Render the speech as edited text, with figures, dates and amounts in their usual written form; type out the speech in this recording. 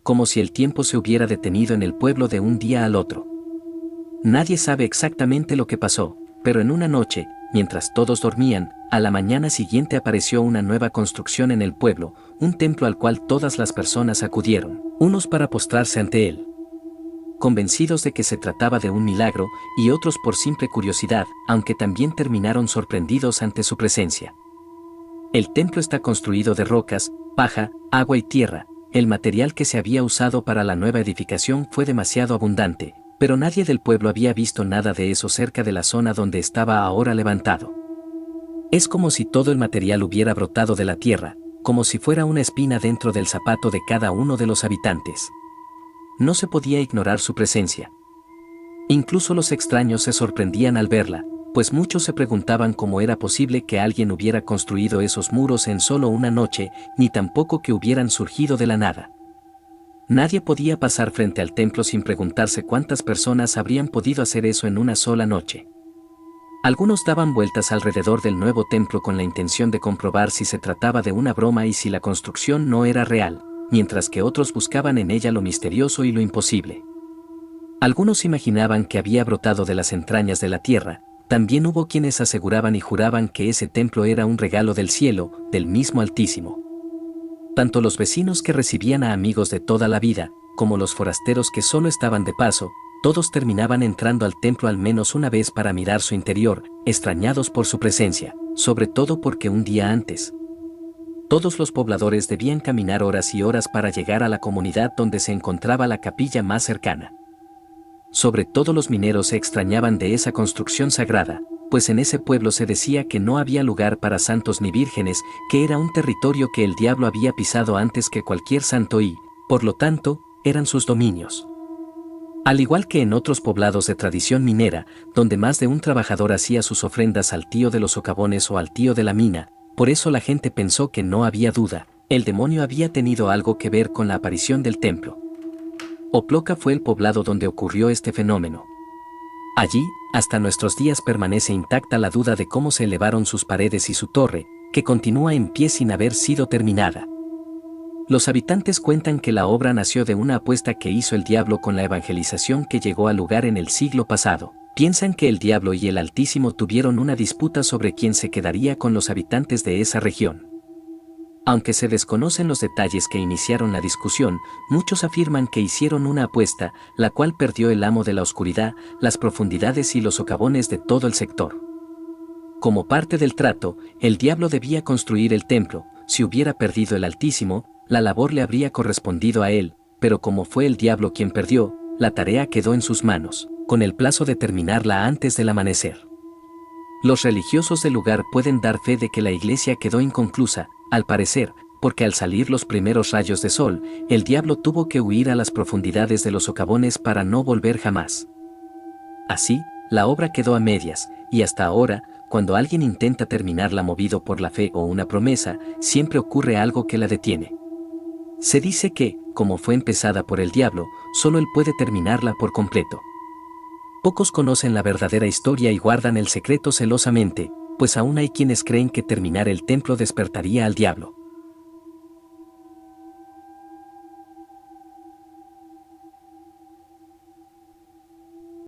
como si el tiempo se hubiera detenido en el pueblo de un día al otro. Nadie sabe exactamente lo que pasó, pero en una noche, mientras todos dormían, a la mañana siguiente apareció una nueva construcción en el pueblo, un templo al cual todas las personas acudieron, unos para postrarse ante él, convencidos de que se trataba de un milagro, y otros por simple curiosidad, aunque también terminaron sorprendidos ante su presencia. El templo está construido de rocas, paja, agua y tierra. El material que se había usado para la nueva edificación fue demasiado abundante, pero nadie del pueblo había visto nada de eso cerca de la zona donde estaba ahora levantado. Es como si todo el material hubiera brotado de la tierra, como si fuera una espina dentro del zapato de cada uno de los habitantes. No se podía ignorar su presencia. Incluso los extraños se sorprendían al verla, pues muchos se preguntaban cómo era posible que alguien hubiera construido esos muros en solo una noche, ni tampoco que hubieran surgido de la nada. Nadie podía pasar frente al templo sin preguntarse cuántas personas habrían podido hacer eso en una sola noche. Algunos daban vueltas alrededor del nuevo templo con la intención de comprobar si se trataba de una broma y si la construcción no era real, mientras que otros buscaban en ella lo misterioso y lo imposible. Algunos imaginaban que había brotado de las entrañas de la tierra. También hubo quienes aseguraban y juraban que ese templo era un regalo del cielo, del mismo Altísimo. Tanto los vecinos que recibían a amigos de toda la vida, como los forasteros que solo estaban de paso, todos terminaban entrando al templo al menos una vez para mirar su interior, extrañados por su presencia, sobre todo porque un día antes, todos los pobladores debían caminar horas y horas para llegar a la comunidad donde se encontraba la capilla más cercana. Sobre todo los mineros se extrañaban de esa construcción sagrada, pues en ese pueblo se decía que no había lugar para santos ni vírgenes, que era un territorio que el diablo había pisado antes que cualquier santo y, por lo tanto, eran sus dominios. Al igual que en otros poblados de tradición minera, donde más de un trabajador hacía sus ofrendas al tío de los socavones o al tío de la mina, por eso la gente pensó que no había duda, el demonio había tenido algo que ver con la aparición del templo. Oploca fue el poblado donde ocurrió este fenómeno. Allí, hasta nuestros días permanece intacta la duda de cómo se elevaron sus paredes y su torre, que continúa en pie sin haber sido terminada. Los habitantes cuentan que la obra nació de una apuesta que hizo el diablo con la evangelización que llegó al lugar en el siglo pasado. Piensan que el diablo y el Altísimo tuvieron una disputa sobre quién se quedaría con los habitantes de esa región. Aunque se desconocen los detalles que iniciaron la discusión, muchos afirman que hicieron una apuesta, la cual perdió el amo de la oscuridad, las profundidades y los socavones de todo el sector. Como parte del trato, el diablo debía construir el templo. Si hubiera perdido el Altísimo, la labor le habría correspondido a él, pero como fue el diablo quien perdió, la tarea quedó en sus manos, con el plazo de terminarla antes del amanecer. Los religiosos del lugar pueden dar fe de que la iglesia quedó inconclusa, al parecer, porque al salir los primeros rayos de sol, el diablo tuvo que huir a las profundidades de los socavones para no volver jamás. Así, la obra quedó a medias, y hasta ahora, cuando alguien intenta terminarla movido por la fe o una promesa, siempre ocurre algo que la detiene. Se dice que, como fue empezada por el diablo, solo él puede terminarla por completo. Pocos conocen la verdadera historia y guardan el secreto celosamente, pues aún hay quienes creen que terminar el templo despertaría al diablo.